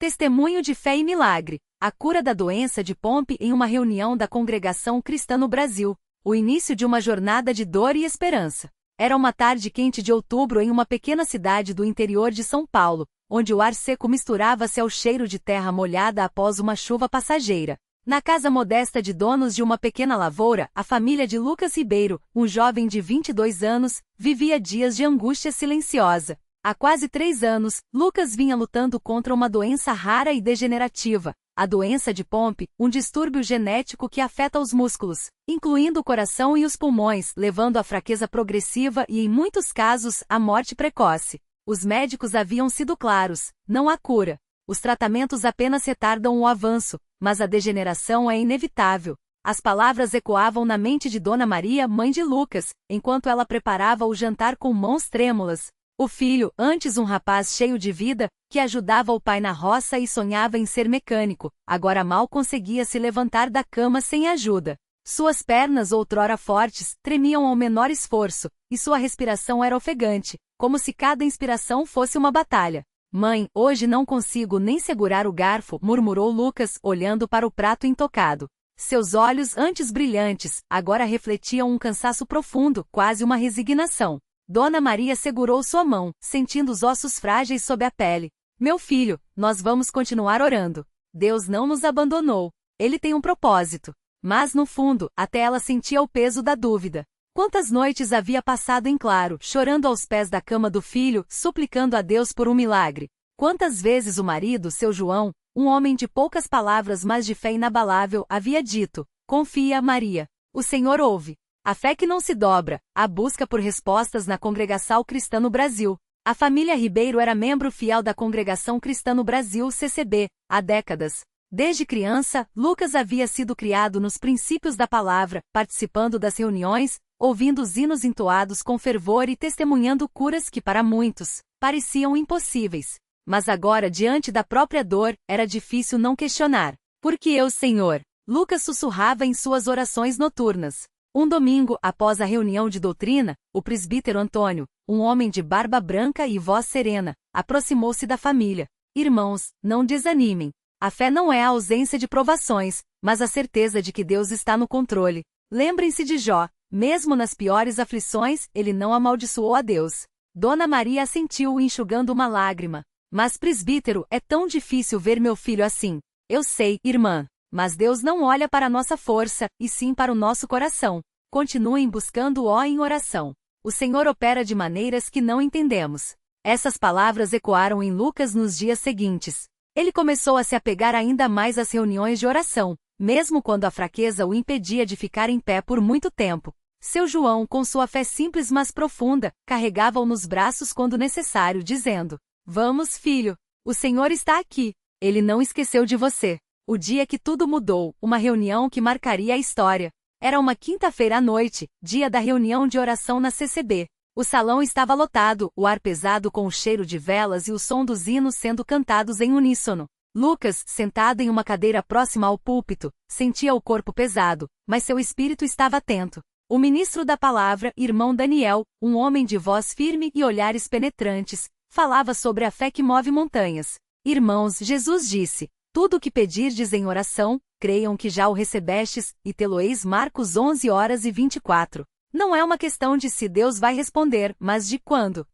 Testemunho de fé e milagre. A cura da doença de Pompe em uma reunião da Congregação Cristã no Brasil. O início de uma jornada de dor e esperança. Era uma tarde quente de outubro em uma pequena cidade do interior de São Paulo, onde o ar seco misturava-se ao cheiro de terra molhada após uma chuva passageira. Na casa modesta de donos de uma pequena lavoura, a família de Lucas Ribeiro, um jovem de 22 anos, vivia dias de angústia silenciosa. Há quase 3 anos, Lucas vinha lutando contra uma doença rara e degenerativa, a doença de Pompe, um distúrbio genético que afeta os músculos, incluindo o coração e os pulmões, levando à fraqueza progressiva e, em muitos casos, à morte precoce. Os médicos haviam sido claros: não há cura. Os tratamentos apenas retardam o avanço, mas a degeneração é inevitável. As palavras ecoavam na mente de Dona Maria, mãe de Lucas, enquanto ela preparava o jantar com mãos trêmulas. O filho, antes um rapaz cheio de vida, que ajudava o pai na roça e sonhava em ser mecânico, agora mal conseguia se levantar da cama sem ajuda. Suas pernas, outrora fortes, tremiam ao menor esforço, e sua respiração era ofegante, como se cada inspiração fosse uma batalha. Mãe, hoje não consigo nem segurar o garfo, murmurou Lucas, olhando para o prato intocado. Seus olhos, antes brilhantes, agora refletiam um cansaço profundo, quase uma resignação. Dona Maria segurou sua mão, sentindo os ossos frágeis sob a pele. Meu filho, nós vamos continuar orando. Deus não nos abandonou. Ele tem um propósito. Mas no fundo, até ela sentia o peso da dúvida. Quantas noites havia passado em claro, chorando aos pés da cama do filho, suplicando a Deus por um milagre. Quantas vezes o marido, seu João, um homem de poucas palavras mas de fé inabalável, havia dito: confia, Maria. O Senhor ouve. A fé que não se dobra, a busca por respostas na Congregação Cristã no Brasil. A família Ribeiro era membro fiel da Congregação Cristã no Brasil, CCB, há décadas. Desde criança, Lucas havia sido criado nos princípios da palavra, participando das reuniões, ouvindo os hinos entoados com fervor e testemunhando curas que para muitos pareciam impossíveis. Mas agora, diante da própria dor, era difícil não questionar. Por que eu, Senhor? Lucas sussurrava em suas orações noturnas. Um domingo, após a reunião de doutrina, o presbítero Antônio, um homem de barba branca e voz serena, aproximou-se da família. Irmãos, não desanimem. A fé não é a ausência de provações, mas a certeza de que Deus está no controle. Lembrem-se de Jó. Mesmo nas piores aflições, ele não amaldiçoou a Deus. Dona Maria assentiu, enxugando uma lágrima. Mas, presbítero, é tão difícil ver meu filho assim. Eu sei, irmã. Mas Deus não olha para a nossa força, e sim para o nosso coração. Continuem buscando-o em oração. O Senhor opera de maneiras que não entendemos. Essas palavras ecoaram em Lucas nos dias seguintes. Ele começou a se apegar ainda mais às reuniões de oração, mesmo quando a fraqueza o impedia de ficar em pé por muito tempo. Seu João, com sua fé simples mas profunda, carregava-o nos braços quando necessário, dizendo: vamos, filho, o Senhor está aqui. Ele não esqueceu de você. O dia que tudo mudou, uma reunião que marcaria a história. Era uma quinta-feira à noite, dia da reunião de oração na CCB. O salão estava lotado, o ar pesado com o cheiro de velas e o som dos hinos sendo cantados em uníssono. Lucas, sentado em uma cadeira próxima ao púlpito, sentia o corpo pesado, mas seu espírito estava atento. O ministro da palavra, irmão Daniel, um homem de voz firme e olhares penetrantes, falava sobre a fé que move montanhas. Irmãos, Jesus disse: tudo o que pedirdes em oração, creiam que já o recebestes, e tê-lo-eis. Marcos 11h24. Não é uma questão de se Deus vai responder, mas de quando.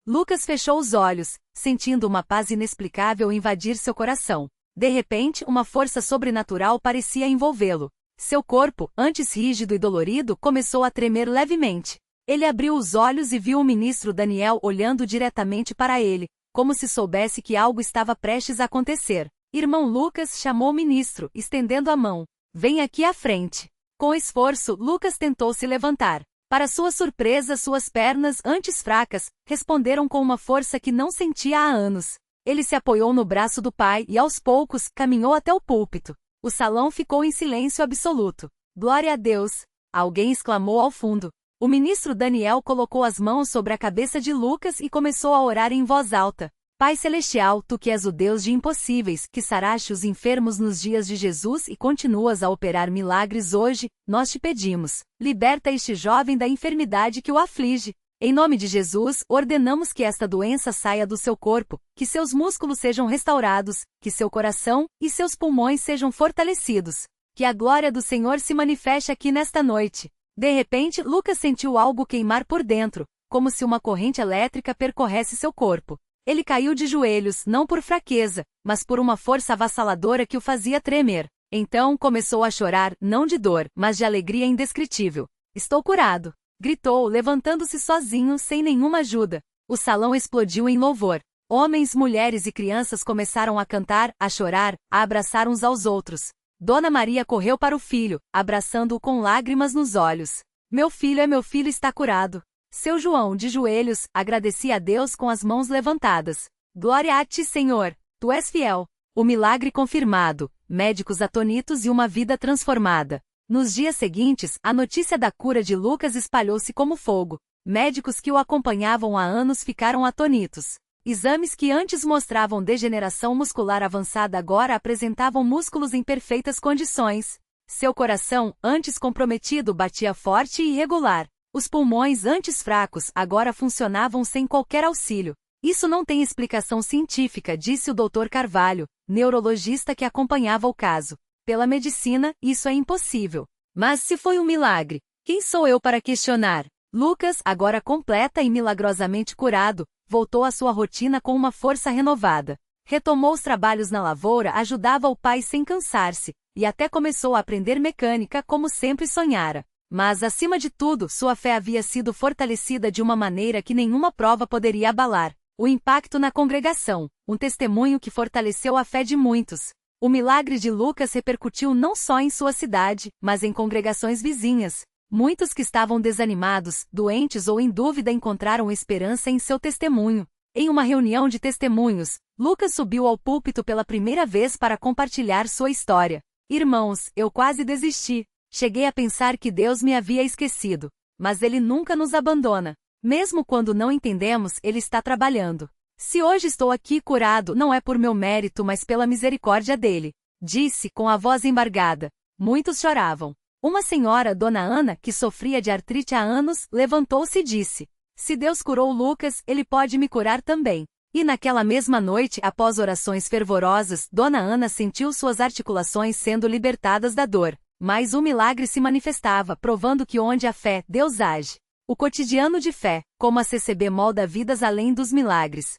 Lucas fechou os olhos, sentindo uma paz inexplicável invadir seu coração. De repente, uma força sobrenatural parecia envolvê-lo. Seu corpo, antes rígido e dolorido, começou a tremer levemente. Ele abriu os olhos e viu o ministro Daniel olhando diretamente para ele, como se soubesse que algo estava prestes a acontecer. Irmão Lucas chamou o ministro, estendendo a mão. Vem aqui à frente. Com esforço, Lucas tentou se levantar. Para sua surpresa, suas pernas, antes fracas, responderam com uma força que não sentia há anos. Ele se apoiou no braço do pai e, aos poucos, caminhou até o púlpito. O salão ficou em silêncio absoluto. Glória a Deus! Alguém exclamou ao fundo. O ministro Daniel colocou as mãos sobre a cabeça de Lucas e começou a orar em voz alta. Pai Celestial, Tu que és o Deus de impossíveis, que saraste os enfermos nos dias de Jesus e continuas a operar milagres hoje, nós te pedimos. Liberta este jovem da enfermidade que o aflige. Em nome de Jesus, ordenamos que esta doença saia do seu corpo, que seus músculos sejam restaurados, que seu coração e seus pulmões sejam fortalecidos. Que a glória do Senhor se manifeste aqui nesta noite. De repente, Lucas sentiu algo queimar por dentro, como se uma corrente elétrica percorresse seu corpo. Ele caiu de joelhos, não por fraqueza, mas por uma força avassaladora que o fazia tremer. Então começou a chorar, não de dor, mas de alegria indescritível. Estou curado! Gritou, levantando-se sozinho, sem nenhuma ajuda. O salão explodiu em louvor. Homens, mulheres e crianças começaram a cantar, a chorar, a abraçar uns aos outros. Dona Maria correu para o filho, abraçando-o com lágrimas nos olhos. Meu filho está curado. Seu João, de joelhos, agradecia a Deus com as mãos levantadas. Glória a ti, Senhor! Tu és fiel. O milagre confirmado, médicos atonitos e uma vida transformada. Nos dias seguintes, a notícia da cura de Lucas espalhou-se como fogo. Médicos que o acompanhavam há anos ficaram atonitos. Exames que antes mostravam degeneração muscular avançada agora apresentavam músculos em perfeitas condições. Seu coração, antes comprometido, batia forte e irregular. Os pulmões, antes fracos, agora funcionavam sem qualquer auxílio. Isso não tem explicação científica, disse o Dr. Carvalho, neurologista que acompanhava o caso. Pela medicina, isso é impossível. Mas se foi um milagre, quem sou eu para questionar? Lucas, agora completa e milagrosamente curado, voltou à sua rotina com uma força renovada. Retomou os trabalhos na lavoura, ajudava o pai sem cansar-se, e até começou a aprender mecânica como sempre sonhara. Mas, acima de tudo, sua fé havia sido fortalecida de uma maneira que nenhuma prova poderia abalar. O impacto na congregação, um testemunho que fortaleceu a fé de muitos. O milagre de Lucas repercutiu não só em sua cidade, mas em congregações vizinhas. Muitos que estavam desanimados, doentes ou em dúvida encontraram esperança em seu testemunho. Em uma reunião de testemunhos, Lucas subiu ao púlpito pela primeira vez para compartilhar sua história. Irmãos, eu quase desisti. Cheguei a pensar que Deus me havia esquecido. Mas Ele nunca nos abandona. Mesmo quando não entendemos, Ele está trabalhando. Se hoje estou aqui curado, não é por meu mérito, mas pela misericórdia dele. Disse, com a voz embargada. Muitos choravam. Uma senhora, Dona Ana, que sofria de artrite há anos, levantou-se e disse: se Deus curou Lucas, Ele pode me curar também. E naquela mesma noite, após orações fervorosas, Dona Ana sentiu suas articulações sendo libertadas da dor. Mas o milagre se manifestava, provando que onde há fé, Deus age. O cotidiano de fé, como a CCB molda vidas além dos milagres.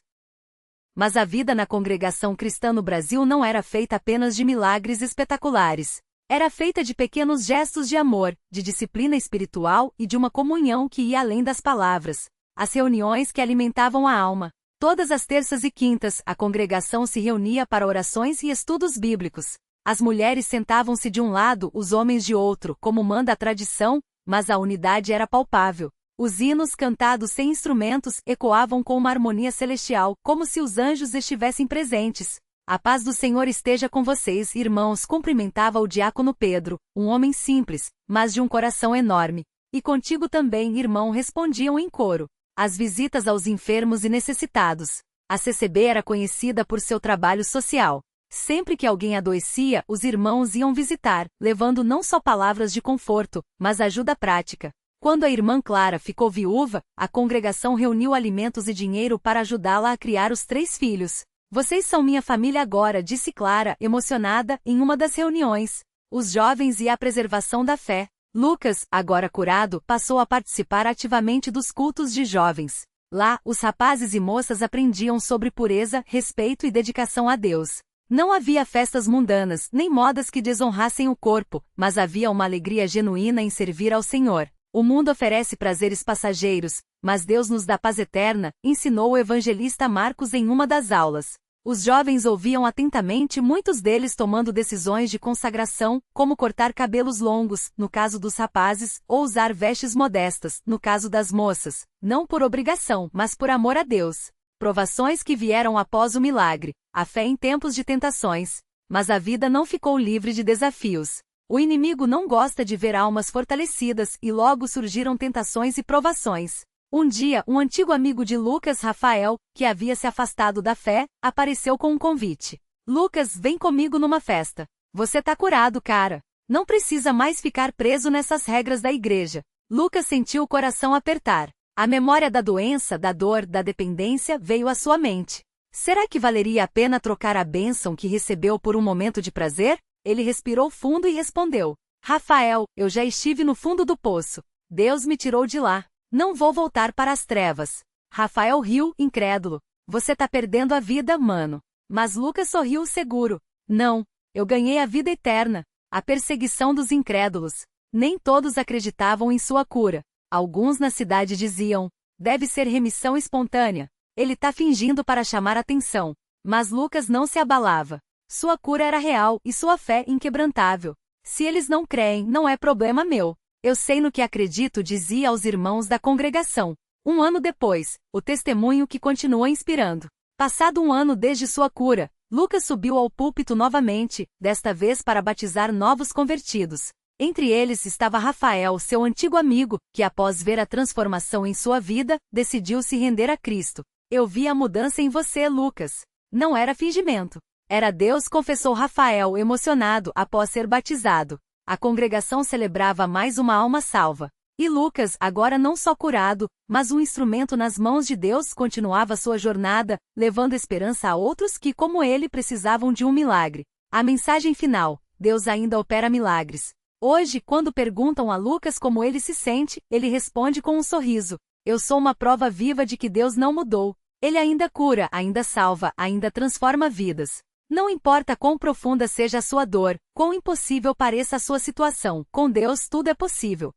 Mas a vida na congregação cristã no Brasil não era feita apenas de milagres espetaculares. Era feita de pequenos gestos de amor, de disciplina espiritual e de uma comunhão que ia além das palavras. As reuniões que alimentavam a alma. Todas as terças e quintas, a congregação se reunia para orações e estudos bíblicos. As mulheres sentavam-se de um lado, os homens de outro, como manda a tradição, mas a unidade era palpável. Os hinos cantados sem instrumentos ecoavam com uma harmonia celestial, como se os anjos estivessem presentes. A paz do Senhor esteja com vocês, irmãos, cumprimentava o diácono Pedro, um homem simples, mas de um coração enorme. E contigo também, irmão, respondiam em coro. As visitas aos enfermos e necessitados. A CCB era conhecida por seu trabalho social. Sempre que alguém adoecia, os irmãos iam visitar, levando não só palavras de conforto, mas ajuda prática. Quando a irmã Clara ficou viúva, a congregação reuniu alimentos e dinheiro para ajudá-la a criar os 3 filhos. Vocês são minha família agora, disse Clara, emocionada, em uma das reuniões. Os jovens e a preservação da fé. Lucas, agora curado, passou a participar ativamente dos cultos de jovens. Lá, os rapazes e moças aprendiam sobre pureza, respeito e dedicação a Deus. Não havia festas mundanas, nem modas que desonrassem o corpo, mas havia uma alegria genuína em servir ao Senhor. O mundo oferece prazeres passageiros, mas Deus nos dá paz eterna, ensinou o evangelista Marcos em uma das aulas. Os jovens ouviam atentamente, muitos deles tomando decisões de consagração, como cortar cabelos longos, no caso dos rapazes, ou usar vestes modestas, no caso das moças, não por obrigação, mas por amor a Deus. Provações que vieram após o milagre, a fé em tempos de tentações. Mas a vida não ficou livre de desafios. O inimigo não gosta de ver almas fortalecidas e logo surgiram tentações e provações. Um dia, um antigo amigo de Lucas, Rafael, que havia se afastado da fé, apareceu com um convite. Lucas, vem comigo numa festa. Você tá curado, cara. Não precisa mais ficar preso nessas regras da igreja. Lucas sentiu o coração apertar. A memória da doença, da dor, da dependência veio à sua mente. Será que valeria a pena trocar a bênção que recebeu por um momento de prazer? Ele respirou fundo e respondeu: Rafael, eu já estive no fundo do poço. Deus me tirou de lá. Não vou voltar para as trevas. Rafael riu, incrédulo. Você tá perdendo a vida, mano. Mas Lucas sorriu seguro. Não, eu ganhei a vida eterna. A perseguição dos incrédulos. Nem todos acreditavam em sua cura. Alguns na cidade diziam: deve ser remissão espontânea. Ele tá fingindo para chamar atenção. Mas Lucas não se abalava. Sua cura era real e sua fé inquebrantável. Se eles não creem, não é problema meu. Eu sei no que acredito, dizia aos irmãos da congregação. Um ano depois, o testemunho que continuou inspirando. Passado um ano desde sua cura, Lucas subiu ao púlpito novamente, desta vez para batizar novos convertidos. Entre eles estava Rafael, seu antigo amigo, que após ver a transformação em sua vida, decidiu se render a Cristo. Eu vi a mudança em você, Lucas. Não era fingimento. Era Deus, confessou Rafael, emocionado após ser batizado. A congregação celebrava mais uma alma salva. E Lucas, agora não só curado, mas um instrumento nas mãos de Deus, continuava sua jornada, levando esperança a outros que, como ele, precisavam de um milagre. A mensagem final: Deus ainda opera milagres. Hoje, quando perguntam a Lucas como ele se sente, ele responde com um sorriso: eu sou uma prova viva de que Deus não mudou. Ele ainda cura, ainda salva, ainda transforma vidas. Não importa quão profunda seja a sua dor, quão impossível pareça a sua situação, com Deus tudo é possível.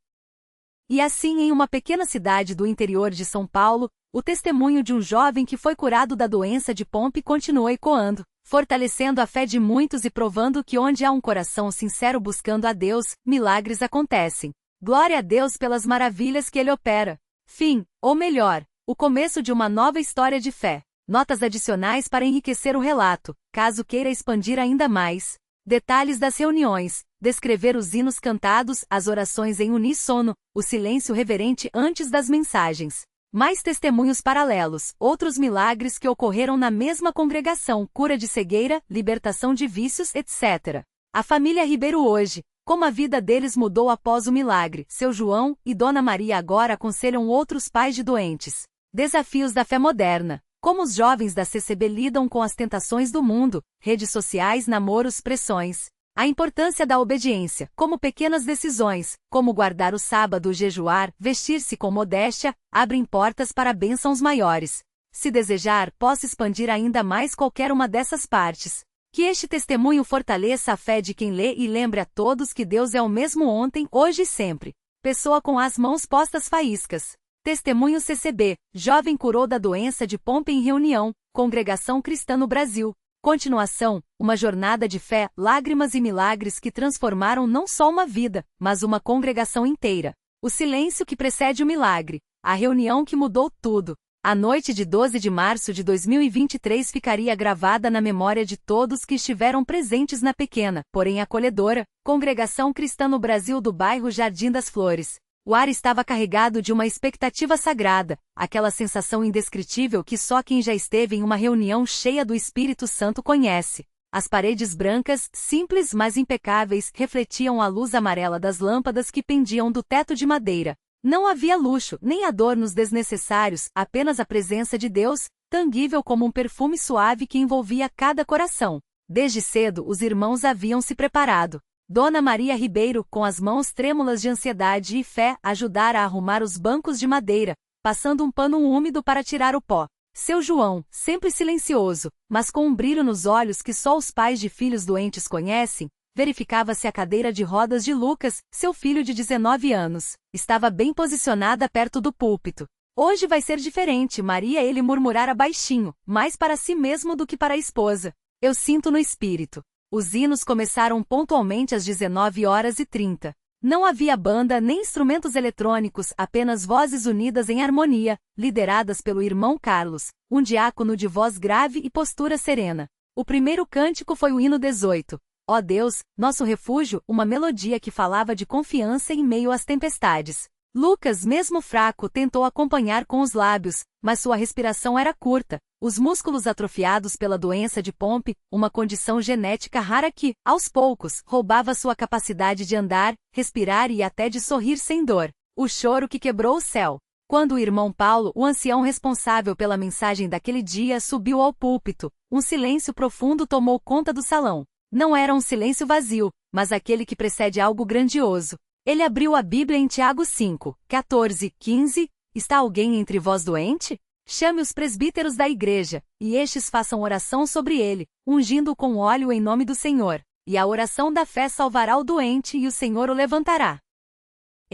E assim, em uma pequena cidade do interior de São Paulo, o testemunho de um jovem que foi curado da doença de Pompe continuou ecoando, fortalecendo a fé de muitos e provando que onde há um coração sincero buscando a Deus, milagres acontecem. Glória a Deus pelas maravilhas que Ele opera. Fim, ou melhor, o começo de uma nova história de fé. Notas adicionais para enriquecer o relato, caso queira expandir ainda mais. Detalhes das reuniões, descrever os hinos cantados, as orações em uníssono, o silêncio reverente antes das mensagens. Mais testemunhos paralelos, outros milagres que ocorreram na mesma congregação, cura de cegueira, libertação de vícios, etc. A família Ribeiro hoje, como a vida deles mudou após o milagre, seu João e Dona Maria agora aconselham outros pais de doentes. Desafios da fé moderna. Como os jovens da CCB lidam com as tentações do mundo, redes sociais, namoros, pressões. A importância da obediência, como pequenas decisões, como guardar o sábado, jejuar, vestir-se com modéstia, abrem portas para bênçãos maiores. Se desejar, posso expandir ainda mais qualquer uma dessas partes. Que este testemunho fortaleça a fé de quem lê e lembre a todos que Deus é o mesmo ontem, hoje e sempre. Pessoa com as mãos postas faíscas. Testemunho CCB, jovem curou da doença de Pompe em reunião, Congregação Cristã no Brasil. Continuação, uma jornada de fé, lágrimas e milagres que transformaram não só uma vida, mas uma congregação inteira. O silêncio que precede o milagre. A reunião que mudou tudo. A noite de 12 de março de 2023 ficaria gravada na memória de todos que estiveram presentes na pequena, porém acolhedora, Congregação Cristã no Brasil do bairro Jardim das Flores. O ar estava carregado de uma expectativa sagrada, aquela sensação indescritível que só quem já esteve em uma reunião cheia do Espírito Santo conhece. As paredes brancas, simples mas impecáveis, refletiam a luz amarela das lâmpadas que pendiam do teto de madeira. Não havia luxo, nem adornos desnecessários, apenas a presença de Deus, tangível como um perfume suave que envolvia cada coração. Desde cedo os irmãos haviam se preparado. Dona Maria Ribeiro, com as mãos trêmulas de ansiedade e fé, ajudara a arrumar os bancos de madeira, passando um pano úmido para tirar o pó. Seu João, sempre silencioso, mas com um brilho nos olhos que só os pais de filhos doentes conhecem, verificava-se a cadeira de rodas de Lucas, seu filho de 19 anos. Estava bem posicionada perto do púlpito. Hoje vai ser diferente, Maria, ele murmurara baixinho, mais para si mesmo do que para a esposa. Eu sinto no espírito. Os hinos começaram pontualmente às 19h30. Não havia banda nem instrumentos eletrônicos, apenas vozes unidas em harmonia, lideradas pelo irmão Carlos, um diácono de voz grave e postura serena. O primeiro cântico foi o hino 18. Ó Deus, nosso refúgio, uma melodia que falava de confiança em meio às tempestades. Lucas, mesmo fraco, tentou acompanhar com os lábios, mas sua respiração era curta. Os músculos atrofiados pela doença de Pompe, uma condição genética rara que, aos poucos, roubava sua capacidade de andar, respirar e até de sorrir sem dor. O choro que quebrou o céu. Quando o irmão Paulo, o ancião responsável pela mensagem daquele dia, subiu ao púlpito, um silêncio profundo tomou conta do salão. Não era um silêncio vazio, mas aquele que precede algo grandioso. Ele abriu a Bíblia em Tiago 5, 14, 15. Está alguém entre vós doente? Chame os presbíteros da igreja, e estes façam oração sobre ele, ungindo-o com óleo em nome do Senhor. E a oração da fé salvará o doente e o Senhor o levantará.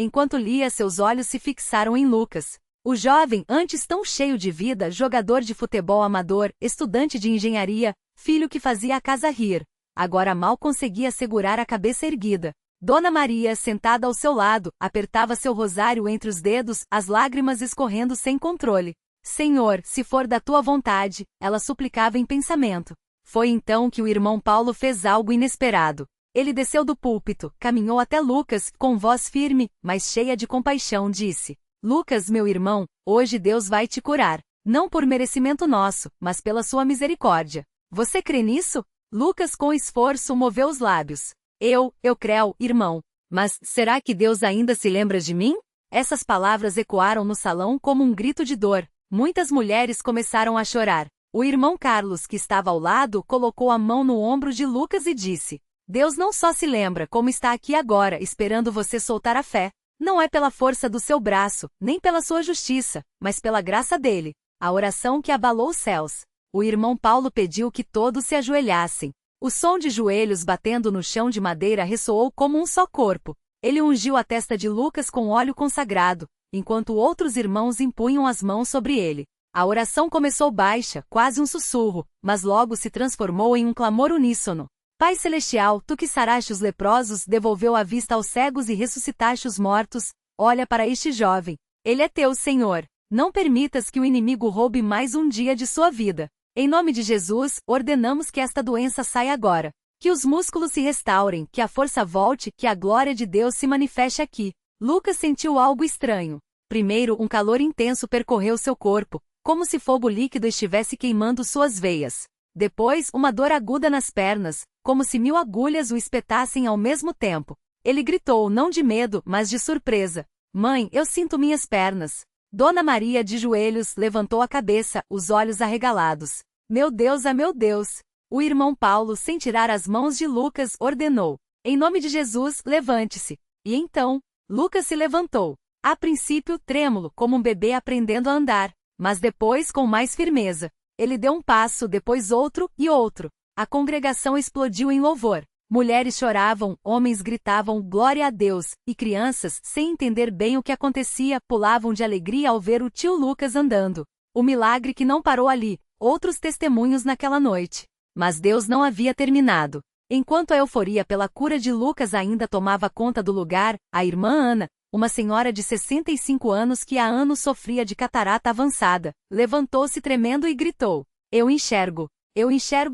Enquanto lia, seus olhos se fixaram em Lucas. O jovem, antes tão cheio de vida, jogador de futebol amador, estudante de engenharia, filho que fazia a casa rir. Agora mal conseguia segurar a cabeça erguida. Dona Maria, sentada ao seu lado, apertava seu rosário entre os dedos, as lágrimas escorrendo sem controle. Senhor, se for da tua vontade, ela suplicava em pensamento. Foi então que o irmão Paulo fez algo inesperado. Ele desceu do púlpito, caminhou até Lucas, com voz firme, mas cheia de compaixão, disse: Lucas, meu irmão, hoje Deus vai te curar. Não por merecimento nosso, mas pela sua misericórdia. Você crê nisso? Lucas com esforço moveu os lábios. Eu creio, irmão. Mas será que Deus ainda se lembra de mim? Essas palavras ecoaram no salão como um grito de dor. Muitas mulheres começaram a chorar. O irmão Carlos, que estava ao lado, colocou a mão no ombro de Lucas e disse: Deus não só se lembra, como está aqui agora, esperando você soltar a fé. Não é pela força do seu braço, nem pela sua justiça, mas pela graça dele. A oração que abalou os céus. O irmão Paulo pediu que todos se ajoelhassem. O som de joelhos batendo no chão de madeira ressoou como um só corpo. Ele ungiu a testa de Lucas com óleo consagrado, enquanto outros irmãos impunham as mãos sobre ele. A oração começou baixa, quase um sussurro, mas logo se transformou em um clamor uníssono. Pai Celestial, tu que saraste os leprosos, devolveu a vista aos cegos e ressuscitaste os mortos, olha para este jovem. Ele é teu, Senhor. Não permitas que o inimigo roube mais um dia de sua vida. Em nome de Jesus, ordenamos que esta doença saia agora. Que os músculos se restaurem, que a força volte, que a glória de Deus se manifeste aqui. Lucas sentiu algo estranho. Primeiro, um calor intenso percorreu seu corpo, como se fogo líquido estivesse queimando suas veias. Depois, uma dor aguda nas pernas, como se 1000 agulhas o espetassem ao mesmo tempo. Ele gritou, não de medo, mas de surpresa: Mãe, eu sinto minhas pernas. Dona Maria, de joelhos, levantou a cabeça, os olhos arregalados. Meu Deus, ah meu Deus! O irmão Paulo, sem tirar as mãos de Lucas, ordenou: Em nome de Jesus, levante-se. E então, Lucas se levantou. A princípio trêmulo, como um bebê aprendendo a andar, mas depois com mais firmeza. Ele deu um passo, depois outro, e outro. A congregação explodiu em louvor. Mulheres choravam, homens gritavam glória a Deus, e crianças, sem entender bem o que acontecia, pulavam de alegria ao ver o tio Lucas andando. O milagre que não parou ali, outros testemunhos naquela noite. Mas Deus não havia terminado. Enquanto a euforia pela cura de Lucas ainda tomava conta do lugar, a irmã Ana, uma senhora de 65 anos que há anos sofria de catarata avançada, levantou-se tremendo e gritou: Eu enxergo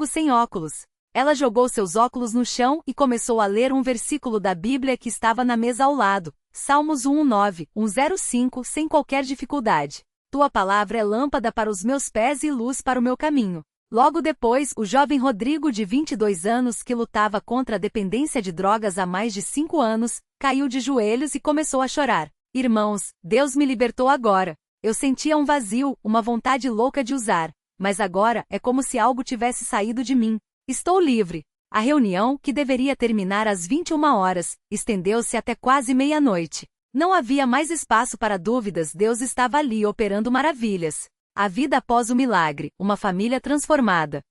sem óculos. Ela jogou seus óculos no chão e começou a ler um versículo da Bíblia que estava na mesa ao lado, Salmos 119, 105, sem qualquer dificuldade. Tua palavra é lâmpada para os meus pés e luz para o meu caminho. Logo depois, o jovem Rodrigo, de 22 anos, que lutava contra a dependência de drogas há mais de 5 anos, caiu de joelhos e começou a chorar. Irmãos, Deus me libertou agora. Eu sentia um vazio, uma vontade louca de usar. Mas agora, é como se algo tivesse saído de mim. Estou livre. A reunião, que deveria terminar às 21 horas, estendeu-se até quase meia-noite. Não havia mais espaço para dúvidas, Deus estava ali operando maravilhas. A vida após o milagre, uma família transformada.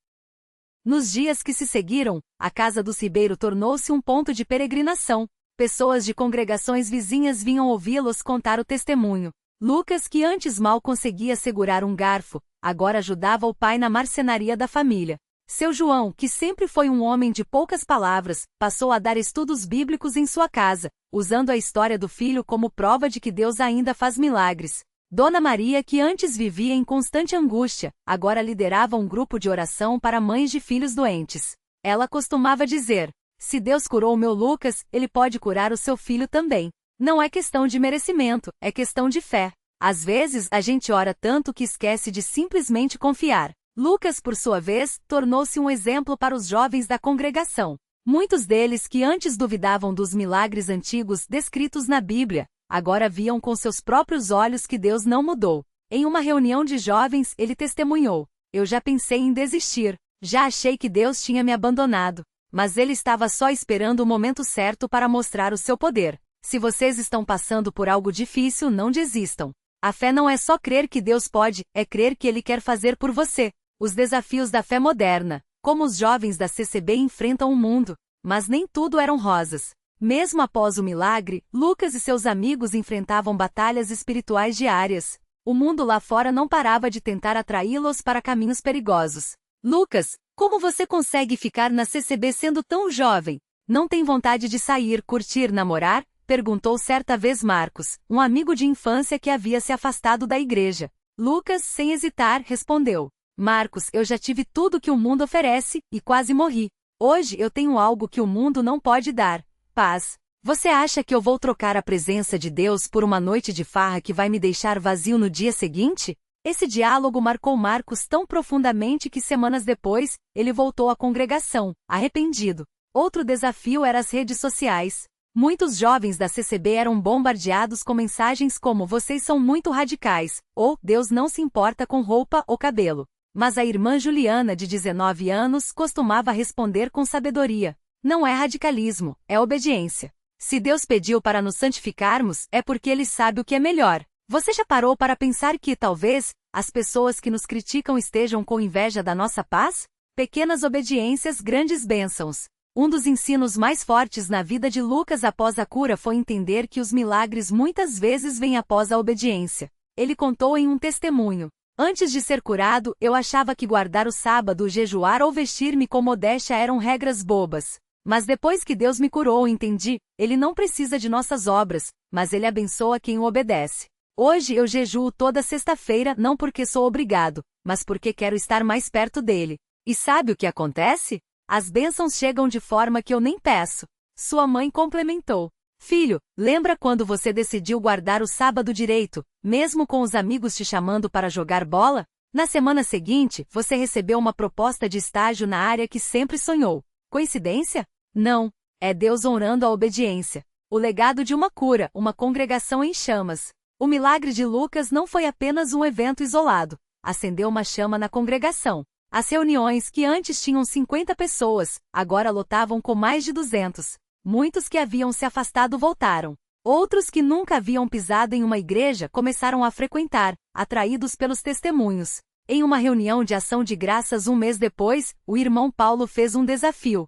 Nos dias que se seguiram, a casa do Ribeiro tornou-se um ponto de peregrinação. Pessoas de congregações vizinhas vinham ouvi-los contar o testemunho. Lucas, que antes mal conseguia segurar um garfo, agora ajudava o pai na marcenaria da família. Seu João, que sempre foi um homem de poucas palavras, passou a dar estudos bíblicos em sua casa, usando a história do filho como prova de que Deus ainda faz milagres. Dona Maria, que antes vivia em constante angústia, agora liderava um grupo de oração para mães de filhos doentes. Ela costumava dizer: se Deus curou meu Lucas, Ele pode curar o seu filho também. Não é questão de merecimento, é questão de fé. Às vezes, a gente ora tanto que esquece de simplesmente confiar. Lucas, por sua vez, tornou-se um exemplo para os jovens da congregação. Muitos deles que antes duvidavam dos milagres antigos descritos na Bíblia, agora viam com seus próprios olhos que Deus não mudou. Em uma reunião de jovens, ele testemunhou: eu já pensei em desistir, já achei que Deus tinha me abandonado, mas ele estava só esperando o momento certo para mostrar o seu poder. Se vocês estão passando por algo difícil, não desistam. A fé não é só crer que Deus pode, é crer que Ele quer fazer por você. Os desafios da fé moderna, como os jovens da CCB enfrentam o mundo, mas nem tudo eram rosas. Mesmo após o milagre, Lucas e seus amigos enfrentavam batalhas espirituais diárias. O mundo lá fora não parava de tentar atraí-los para caminhos perigosos. Lucas, como você consegue ficar na CCB sendo tão jovem? Não tem vontade de sair, curtir, namorar? Perguntou certa vez Marcos, um amigo de infância que havia se afastado da igreja. Lucas, sem hesitar, respondeu: Marcos, eu já tive tudo que o mundo oferece, e quase morri. Hoje eu tenho algo que o mundo não pode dar: paz. Você acha que eu vou trocar a presença de Deus por uma noite de farra que vai me deixar vazio no dia seguinte? Esse diálogo marcou Marcos tão profundamente que semanas depois, ele voltou à congregação, arrependido. Outro desafio era as redes sociais. Muitos jovens da CCB eram bombardeados com mensagens como "vocês são muito radicais", ou "Deus não se importa com roupa ou cabelo". Mas a irmã Juliana, de 19 anos, costumava responder com sabedoria: não é radicalismo, é obediência. Se Deus pediu para nos santificarmos, é porque Ele sabe o que é melhor. Você já parou para pensar que, talvez, as pessoas que nos criticam estejam com inveja da nossa paz? Pequenas obediências, grandes bênçãos. Um dos ensinos mais fortes na vida de Lucas após a cura foi entender que os milagres muitas vezes vêm após a obediência. Ele contou em um testemunho: antes de ser curado, eu achava que guardar o sábado, jejuar ou vestir-me com modéstia eram regras bobas. Mas depois que Deus me curou, entendi: Ele não precisa de nossas obras, mas Ele abençoa quem o obedece. Hoje eu jejuo toda sexta-feira não porque sou obrigado, mas porque quero estar mais perto dele. E sabe o que acontece? As bênçãos chegam de forma que eu nem peço. Sua mãe complementou: filho, lembra quando você decidiu guardar o sábado direito, mesmo com os amigos te chamando para jogar bola? Na semana seguinte, você recebeu uma proposta de estágio na área que sempre sonhou. Coincidência? Não. É Deus honrando a obediência. O legado de uma cura, uma congregação em chamas. O milagre de Lucas não foi apenas um evento isolado. Acendeu uma chama na congregação. As reuniões, que antes tinham 50 pessoas, agora lotavam com mais de 200. Muitos que haviam se afastado voltaram. Outros que nunca haviam pisado em uma igreja começaram a frequentar, atraídos pelos testemunhos. Em uma reunião de ação de graças um mês depois, o irmão Paulo fez um desafio.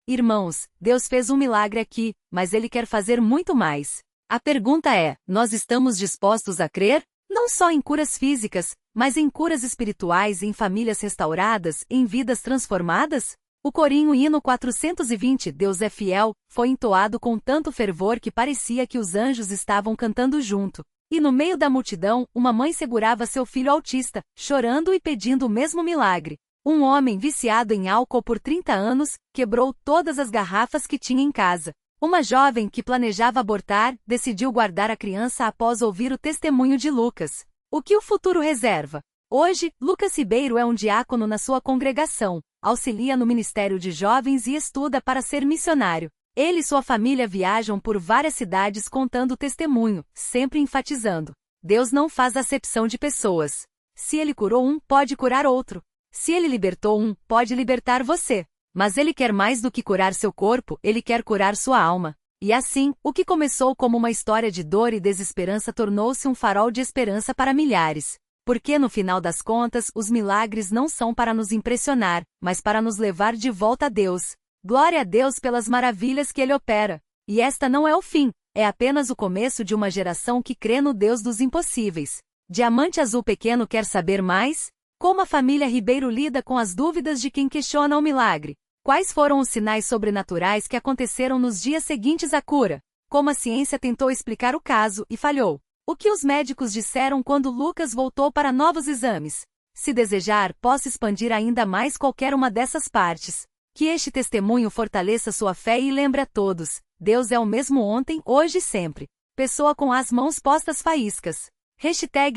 Irmãos, Deus fez um milagre aqui, mas Ele quer fazer muito mais. A pergunta é: nós estamos dispostos a crer? Não só em curas físicas, mas em curas espirituais, em famílias restauradas, em vidas transformadas? O corinho hino 420, Deus é fiel, foi entoado com tanto fervor que parecia que os anjos estavam cantando junto. E no meio da multidão, uma mãe segurava seu filho autista, chorando e pedindo o mesmo milagre. Um homem viciado em álcool por 30 anos, quebrou todas as garrafas que tinha em casa. Uma jovem que planejava abortar, decidiu guardar a criança após ouvir o testemunho de Lucas. O que o futuro reserva? Hoje, Lucas Ribeiro é um diácono na sua congregação, auxilia no ministério de jovens e estuda para ser missionário. Ele e sua família viajam por várias cidades contando o testemunho, sempre enfatizando: Deus não faz acepção de pessoas. Se Ele curou um, pode curar outro. Se Ele libertou um, pode libertar você. Mas Ele quer mais do que curar seu corpo, Ele quer curar sua alma. E assim, o que começou como uma história de dor e desesperança tornou-se um farol de esperança para milhares. Porque no final das contas, os milagres não são para nos impressionar, mas para nos levar de volta a Deus. Glória a Deus pelas maravilhas que Ele opera. E esta não é o fim, é apenas o começo de uma geração que crê no Deus dos impossíveis. Diamante Azul Pequeno quer saber mais? Como a família Ribeiro lida com as dúvidas de quem questiona o milagre? Quais foram os sinais sobrenaturais que aconteceram nos dias seguintes à cura? Como a ciência tentou explicar o caso e falhou? O que os médicos disseram quando Lucas voltou para novos exames? Se desejar, posso expandir ainda mais qualquer uma dessas partes. Que este testemunho fortaleça sua fé e lembre a todos: Deus é o mesmo ontem, hoje e sempre. Pessoa com as mãos postas faíscas.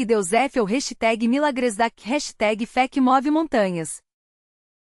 #DeusFiel, #Milagresdac, #Fé que move montanhas.